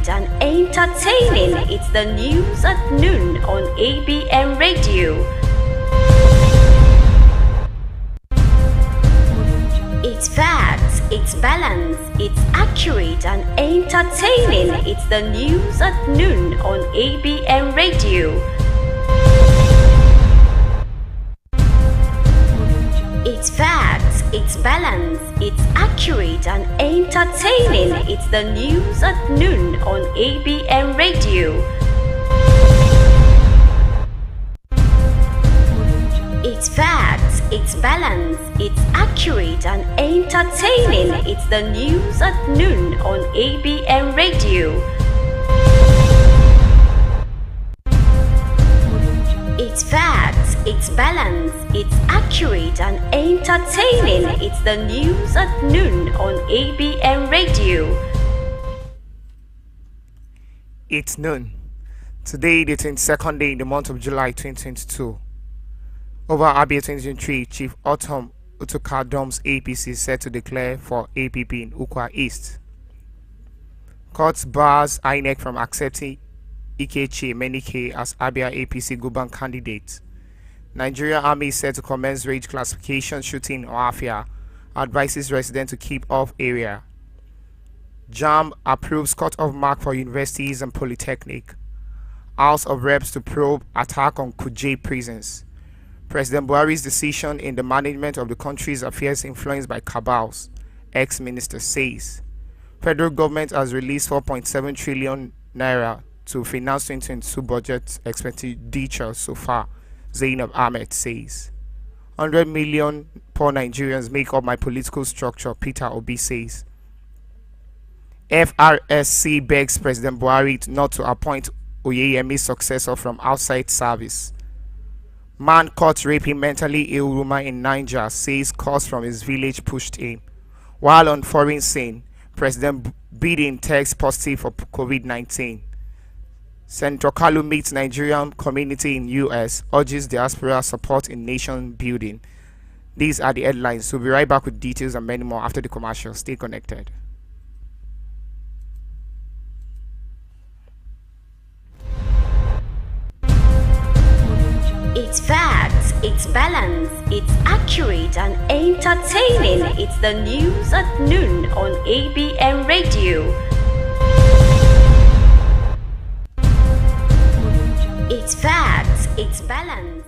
accurate and entertaining. It's the news at noon on ABM Radio. It's facts, it's balance, it's accurate and entertaining. It's the news at noon on ABM Radio. It's facts, it's balance, it's accurate and entertaining. It's the news at noon on ABM Radio. It's facts, it's balance, it's accurate and entertaining. It's the news at noon on ABM Radio. It's facts, it's balance, it's accurate and entertaining. It's the news at noon on ABM Radio. It's noon. Today, the 22nd day in the month of July 2022. Over Abia 2023, Chief Otom Utuka-Dom's APC set to declare for APP in Ukwa East. Court bars INEC from accepting Ikechi Emenike as Abia APC Guban candidate. Nigeria Army is set to commence raid classification shooting in Oafia. Advises residents to keep off area. JAMB approves cut-off mark for universities and polytechnic. House of Reps to probe attack on Kuje prisons. President Buhari's decision in the management of the country's affairs influenced by cabals, ex-minister says. Federal government has released 4.7 trillion naira to finance 2022 budget expenditure so far, Zainab Ahmed says. 100 million poor Nigerians make up my political structure, Peter Obi says. FRSC begs President Buhari not to appoint Oyeyemi's successor from outside service. Man caught raping mentally ill woman in Niger says cause from his village pushed him. While on foreign scene, President Biden tests positive for COVID-19. Senator Kalu meets Nigerian community in US, urges diaspora support in nation building. These are the headlines. We'll be right back with details and many more after the commercial. Stay connected. It's facts, it's balance, it's accurate and entertaining. It's the news at noon on ABM Radio. It's facts, it's balance.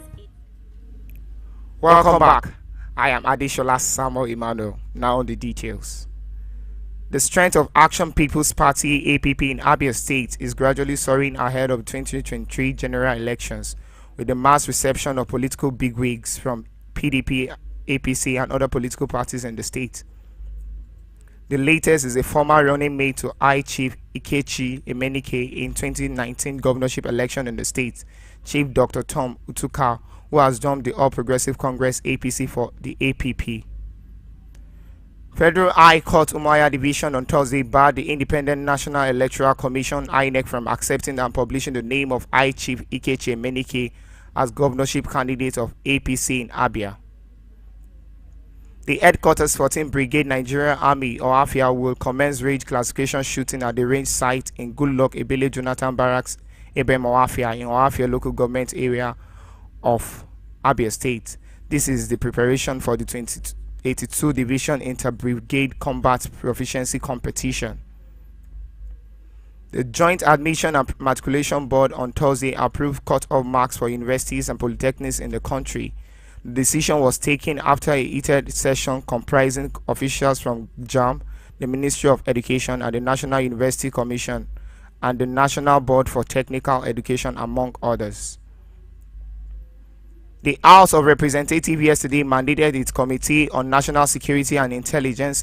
Welcome back. I am Adeshola Samuel Emmanuel. Now on the details. The strength of Action People's Party APP in Abia State is gradually soaring ahead of 2023 general elections, with the mass reception of political bigwigs from PDP, APC, and other political parties in the state. The latest is a former running mate to Chief Ikechi Emenike in 2019 governorship election in the state, Chief Dr. Tom Utuka, who has joined the All Progressive Congress APC for the APP. Federal High Court Umuahia Division on Thursday barred the Independent National Electoral Commission INEC from accepting and publishing the name of Chief Ikechi Emenike as governorship candidate of APC in Abia. The headquarters 14th Brigade Nigerian Army Oafia will commence raid classification shooting at the range site in Goodluck Ebele Jonathan Barracks, Ebem Oafia, in Oafia local government area of Abia State. This is the preparation for the 82 Division Inter-Brigade Combat Proficiency Competition. The Joint Admission and Matriculation Board on Thursday approved cut-off marks for universities and polytechnics in the country. The decision was taken after a heated session comprising officials from JAMB, the Ministry of Education, and the National University Commission, and the National Board for Technical Education, among others. The House of Representatives yesterday mandated its Committee on National Security and Intelligence,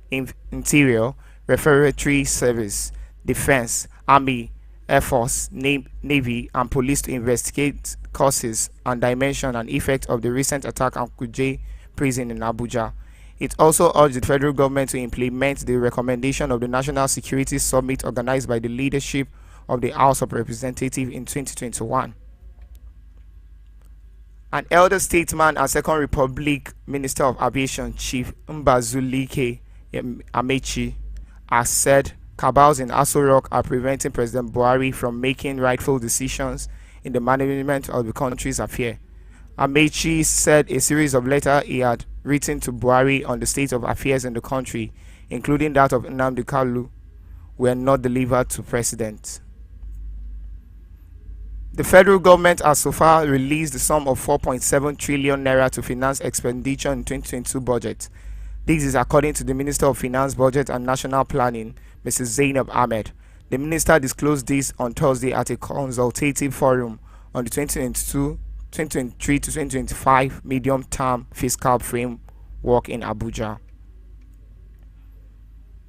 Interior, Referatory Service, Defense, Army, Air Force, Navy, and Police to investigate causes and dimension and effect of the recent attack on Kuje prison in Abuja. It also urged the federal government to implement the recommendation of the National Security Summit organized by the leadership of the House of Representatives in 2021. An elder statesman and Second Republic Minister of Aviation, Chief Mbazulike Amechi, has said cabals in Aso Rock are preventing President Buhari from making rightful decisions in the management of the country's affairs. Amechi said a series of letters he had written to Buhari on the state of affairs in the country, including that of Nnamdi Kanu, were not delivered to President. The federal government has so far released the sum of 4.7 trillion naira to finance expenditure in 2022 budget. This is according to the Minister of Finance, Budget and National Planning, Mrs. Zainab Ahmed. The minister disclosed this on Thursday at a consultative forum on the 2023 to 2025 medium-term fiscal framework in Abuja.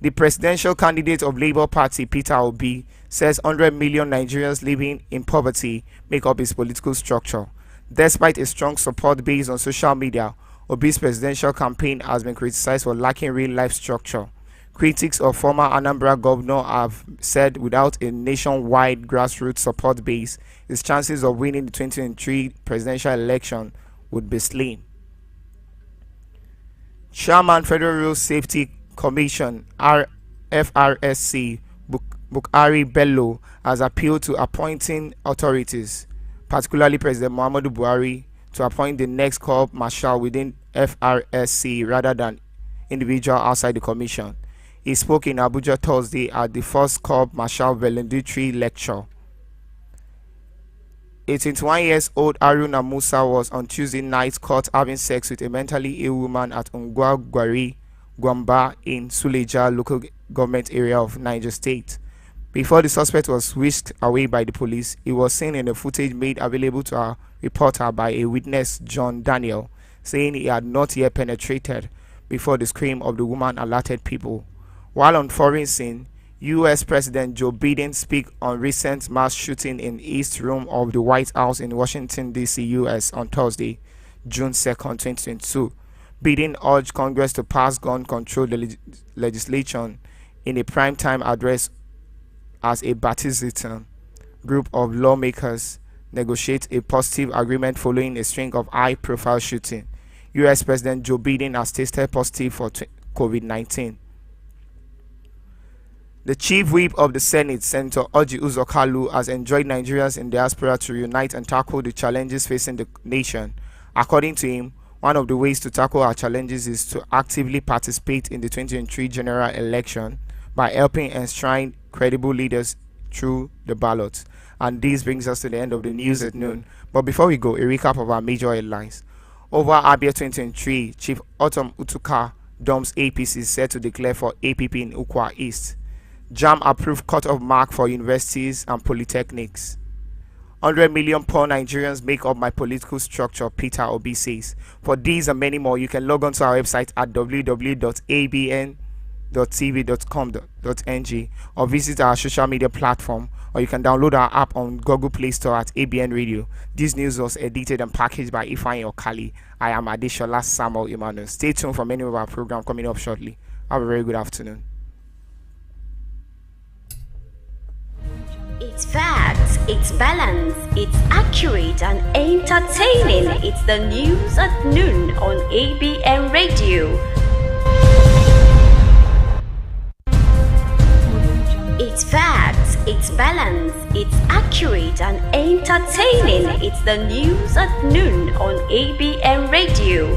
The presidential candidate of Labour Party, Peter Obi, says 100 million Nigerians living in poverty make up his political structure. Despite a strong support base on social media, Obi's presidential campaign has been criticized for lacking real-life structure. Critics of former Anambra governor have said without a nationwide grassroots support base, his chances of winning the 2023 presidential election would be slim. Chairman Federal Road Safety Commission FRSC Bukari Bello has appealed to appointing authorities, particularly President Muhammadu Buhari, to appoint the next corps marshal within FRSC rather than individual outside the commission. He spoke in Abuja Thursday at the first corps marshal valedictory lecture. A 21-year-old Haruna Musa was on Tuesday night caught having sex with a mentally ill woman at Ungwagwari, Gwamba in Suleja local government area of Niger State. Before the suspect was whisked away by the police, he was seen in the footage made available to a reporter by a witness, John Daniel, saying he had not yet penetrated before the scream of the woman alerted people. While on foreign scene, U.S. President Joe Biden spoke on recent mass shooting in East Room of the White House in Washington, D.C., U.S. on Thursday, June 2, 2022. Biden urged Congress to pass gun control legislation in a primetime address as a bipartisan group of lawmakers negotiate a positive agreement following a string of high-profile shootings. U.S. President Joe Biden has tested positive for COVID-19. The chief whip of the Senate, Senator Orji Uzor Kalu, has enjoined Nigerians in diaspora to unite and tackle the challenges facing the nation. According to him, one of the ways to tackle our challenges is to actively participate in the 2023 general election by helping enshrine credible leaders through the ballot. And this brings us to the end of the news at noon. But before we go, a recap of our major headlines. Over Abia 2023, Chief Otom Utuka dumps APC set to declare for APP in Ukwa East. JAMB approved cut-off mark for universities and polytechnics. 100 million poor Nigerians make up my political structure, Peter Obi says. For these and many more, you can log on to our website at www.abn.tv.com.ng or visit our social media platform, or you can download our app on Google Play Store at ABN Radio. This news was edited and packaged by Ifeanyi Okali. I am Adeshola Samuel Emmanuel. Stay tuned for many of our programs coming up shortly. Have a very good afternoon. It's facts, it's balanced, it's accurate and entertaining. It's the news at noon on ABN Radio. It's facts, it's balanced, it's accurate and entertaining. It's the news at noon on ABN Radio.